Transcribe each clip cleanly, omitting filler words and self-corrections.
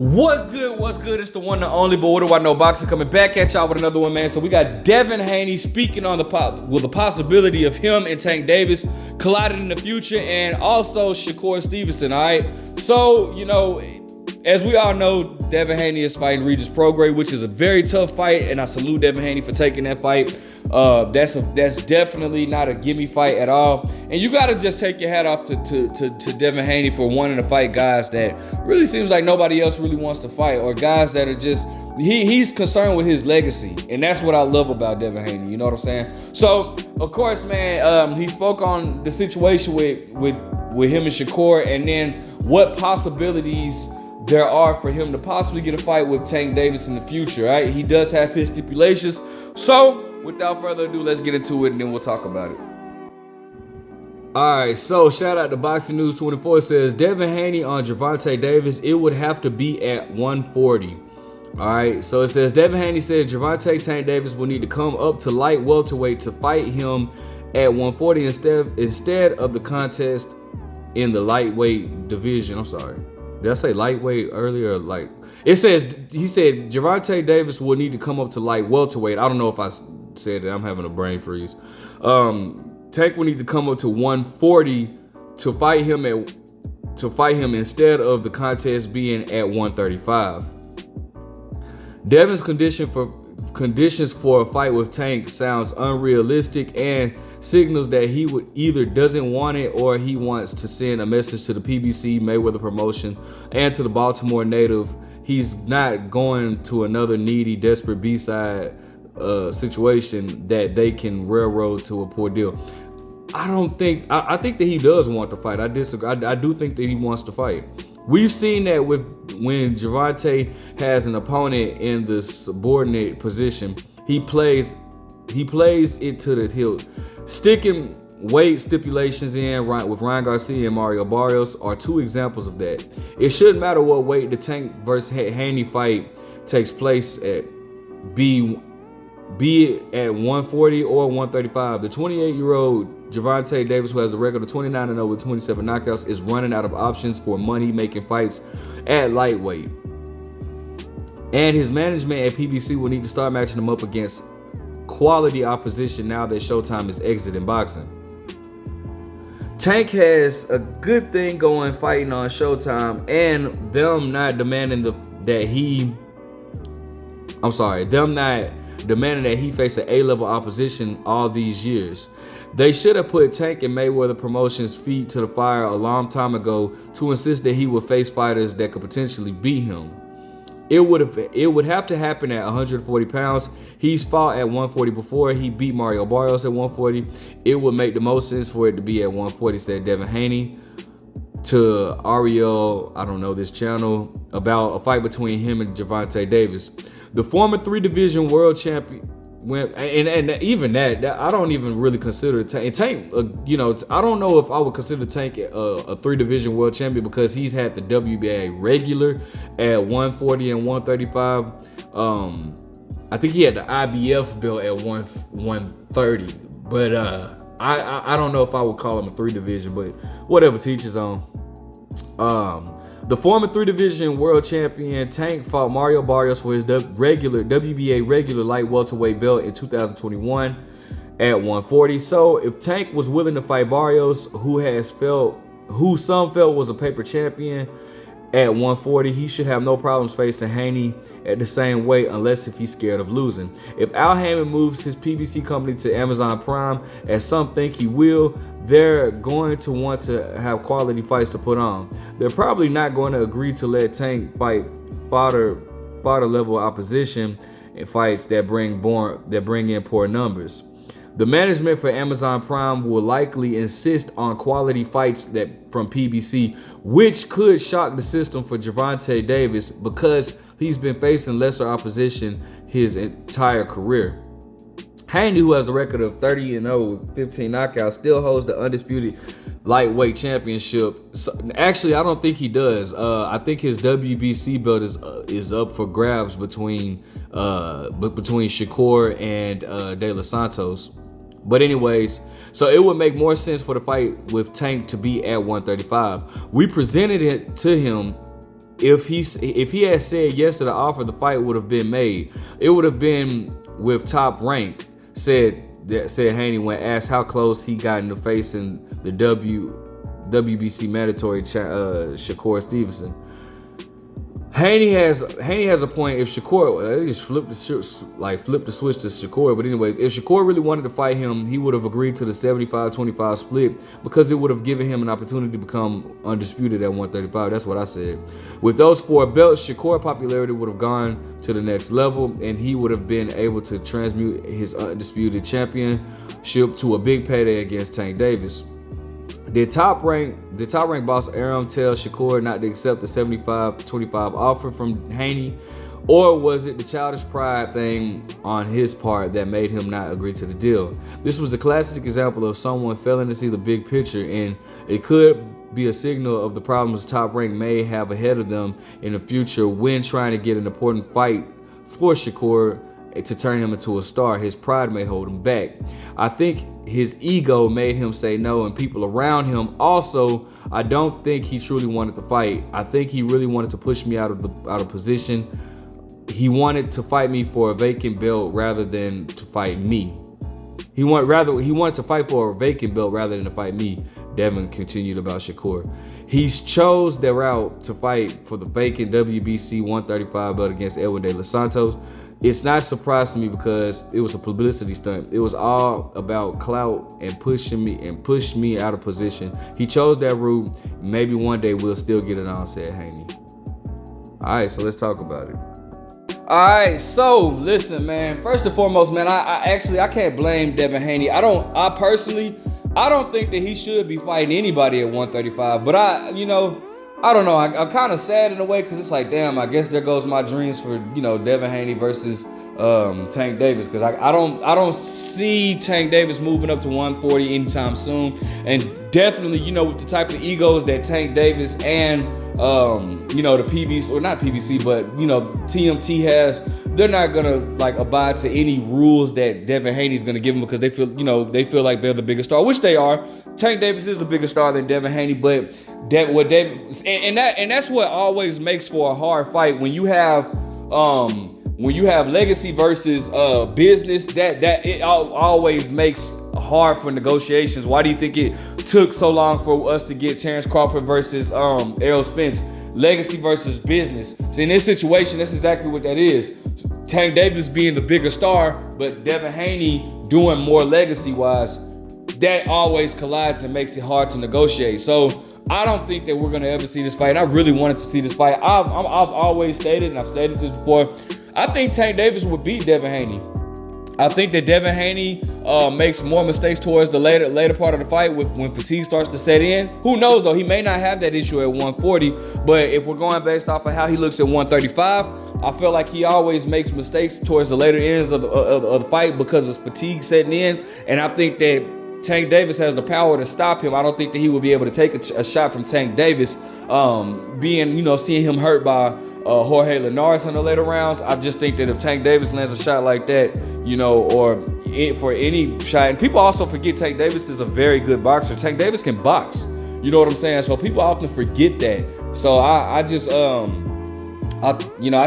What's good? What's good? It's the one and only, but what do I know? Boxing coming back at y'all with another one, man. So we got Devin Haney speaking on the possibility of him and Tank Davis colliding in the future, and also Shakur Stevenson. All right. So as we all know, Devin Haney is fighting Regis Prograis, which is a very tough fight, and I salute Devin Haney for taking that fight. That's definitely not a gimme fight at all, and you gotta just take your hat off to Devin Haney for wanting to fight guys that really seems like nobody else really wants to fight, or guys that are just he's concerned with his legacy, and that's what I love about Devin Haney. You know what I'm saying? So of course, man, he spoke on the situation with him and Shakur, and then what possibilities there are for him to possibly get a fight with Tank Davis in the future, right? He does have his stipulations. So without further ado, let's get into it and then we'll talk about it. All right, so shout out to Boxing News 24. It says, Devin Haney on Gervonta Davis, it would have to be at 140. All right, so it says, Devin Haney says Gervonta Tank Davis will need to come up to light welterweight to fight him at 140 instead of the contest in the lightweight division. I'm sorry. Did I say lightweight earlier? Like it says, he said Gervonta Davis will need to come up to light welterweight. I don't know if I said it. I'm having a brain freeze. Tank will need to come up to 140 to fight him instead of the contest being at 135. Devin's conditions for a fight with Tank sounds unrealistic and signals that he would either doesn't want it or he wants to send a message to the PBC, Mayweather promotion, and to the Baltimore native. He's not going to another needy, desperate B-side situation that they can railroad to a poor deal. I think that he does want to fight. I disagree. I do think that he wants to fight. We've seen that when Gervonta has an opponent in the subordinate position, he plays it to the hilt. Sticking weight stipulations in with Ryan Garcia and Mario Barrios are two examples of that. It shouldn't matter what weight the Tank versus Haney fight takes place at, be it at 140 or 135. The 28-year-old Gervonta Davis, who has the record of 29-0 with 27 knockouts, is running out of options for money-making fights at lightweight. And his management at PBC will need to start matching him up against quality opposition now that Showtime is exiting boxing. Tank has a good thing going fighting on Showtime, and them not demanding that he face an A-level opposition all these years. They should have put Tank and Mayweather Promotions' feet to the fire a long time ago to insist that he would face fighters that could potentially beat him. It would have to happen at 140 pounds. He's fought at 140 before. He beat Mario Barrios at 140. It would make the most sense for it to be at 140, said Devin Haney to Ariel, I don't know this channel, about a fight between him and Gervonta Davis. The former 3-division world champion, and even that I don't even really consider Tank. I don't know if I would consider Tank a 3-division world champion because he's had the WBA regular at 140 and 135. I think he had the IBF belt at 130, but I don't know if I would call him a 3-division, but whatever, teaches on. The former 3-division world champion Tank fought Mario Barrios for his WBA regular light welterweight belt in 2021 at 140. So if Tank was willing to fight Barrios, who some felt was a paper champion, at 140, he should have no problems facing Haney at the same weight unless if he's scared of losing. If Al Haymon moves his PBC company to Amazon Prime, as some think he will, they're going to want to have quality fights to put on. They're probably not going to agree to let Tank fight fodder level opposition in fights that bring in poor numbers. The management for Amazon Prime will likely insist on quality fights from PBC, which could shock the system for Gervonta Davis because he's been facing lesser opposition his entire career. Haney, who has the record of 30-0, 15 knockouts, still holds the undisputed lightweight championship. So, actually, I don't think he does. I think his WBC belt is up for grabs between Shakur and De Los Santos. But anyways, so it would make more sense for the fight with Tank to be at 135. We presented it to him if he had said yes to the offer, the fight would have been made. It would have been with Top Rank, said Haney when asked how close he got into facing the WBC mandatory Shakur Stevenson. Haney has a point. If Shakur, they just flipped the switch to Shakur. But anyways, if Shakur really wanted to fight him, he would have agreed to the 75-25 split because it would have given him an opportunity to become undisputed at 135. That's what I said. With those 4 belts, Shakur popularity would have gone to the next level, and he would have been able to transmute his undisputed championship to a big payday against Tank Davis. Did top rank boss Arum tell Shakur not to accept the 75-25 offer from Haney, or was it the childish pride thing on his part that made him not agree to the deal? This was a classic example of someone failing to see the big picture, and it could be a signal of the problems Top Rank may have ahead of them in the future when trying to get an important fight for Shakur to turn him into a star. His pride may hold him back. I think his ego made him say no, and people around him also. I don't think he truly wanted to fight. I think he really wanted to push me out of position. He wanted to fight me for a vacant belt rather than to fight me. He wanted to fight for a vacant belt rather than to fight me. Devin continued about Shakur. He chose the route to fight for the vacant WBC 135 belt against Edwin De Los Santos. It's not surprising to me because it was a publicity stunt. It was all about clout and pushed me out of position. He chose that route. Maybe one day we'll still get it on, said Haney. All right, so let's talk about it. All right, so listen, man. First and foremost, man, I can't blame Devin Haney. I don't think that he should be fighting anybody at 135. But I don't know. I'm kind of sad in a way because it's like, damn, I guess there goes my dreams for, Devin Haney versus Tank Davis, because I don't see Tank Davis moving up to 140 anytime soon. And definitely, with the type of egos that Tank Davis and the PBC, or not PBC, but TMT has, they're not gonna abide to any rules that Devin Haney's gonna give them because they feel like they're the biggest star, which they are. Tank Davis is a bigger star than Devin Haney, but that's what always makes for a hard fight when you have legacy versus business. That it always makes hard for negotiations. Why do you think it took so long for us to get Terrence Crawford versus Errol Spence? Legacy versus business. So in this situation, that's exactly what that is. Tank Davis being the bigger star, but Devin Haney doing more legacy-wise. That always collides and makes it hard to negotiate. So I don't think that we're gonna ever see this fight. And I really wanted to see this fight. I've always stated, and I've stated this before, I think Tank Davis would beat Devin Haney. I think that Devin Haney makes more mistakes towards the later part of the fight when fatigue starts to set in. Who knows though? He may not have that issue at 140, but if we're going based off of how he looks at 135, I feel like he always makes mistakes towards the later ends of the fight because of fatigue setting in. And I think that Tank Davis has the power to stop him. I don't think that he would be able to take a shot from Tank Davis. Seeing him hurt by Jorge Linares in the later rounds, I just think that if Tank Davis lands a shot like that, or for any shot, and people also forget Tank Davis is a very good boxer. Tank Davis can box. You know what I'm saying? So people often forget that. So I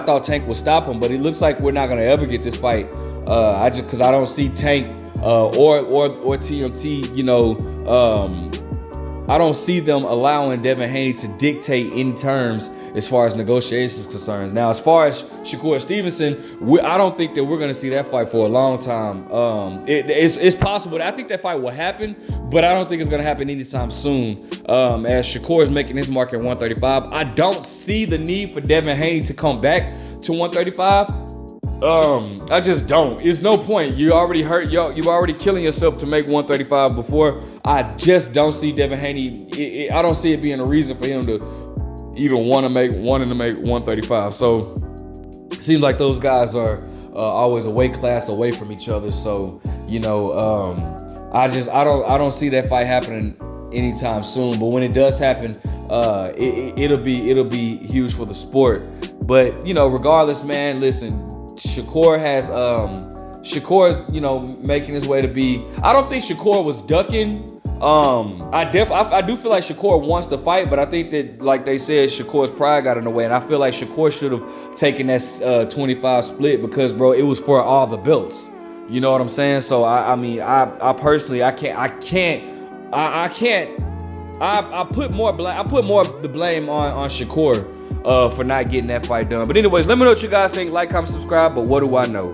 thought Tank would stop him, but it looks like we're not gonna ever get this fight. Because I don't see Tank or TMT, I don't see them allowing Devin Haney to dictate any terms as far as negotiations concerned. Now, as far as Shakur Stevenson, I don't think that we're going to see that fight for a long time. It's possible. I think that fight will happen, but I don't think it's going to happen anytime soon. As Shakur is making his mark at 135, I don't see the need for Devin Haney to come back to 135. I just don't. It's no point. You already hurt. You're already killing yourself to make 135 before. I just don't see Devin Haney. I don't see it being a reason for him to even wanting to make 135. So it seems like those guys are always a weight class away from each other. So I don't see that fight happening anytime soon. But when it does happen, it'll be huge for the sport. But regardless, man, listen. Shakur's, making his way to be. I don't think Shakur was ducking I do feel like Shakur wants to fight, but I think that, like they said, Shakur's pride got in the way, and I feel like Shakur should have taken that 25 split because, bro, it was for all the belts. You know what I'm saying? So I mean, I personally, I put more of the blame on Shakur for not getting that fight done. But anyways, let me know what you guys think. Like, comment, subscribe. But what do I know?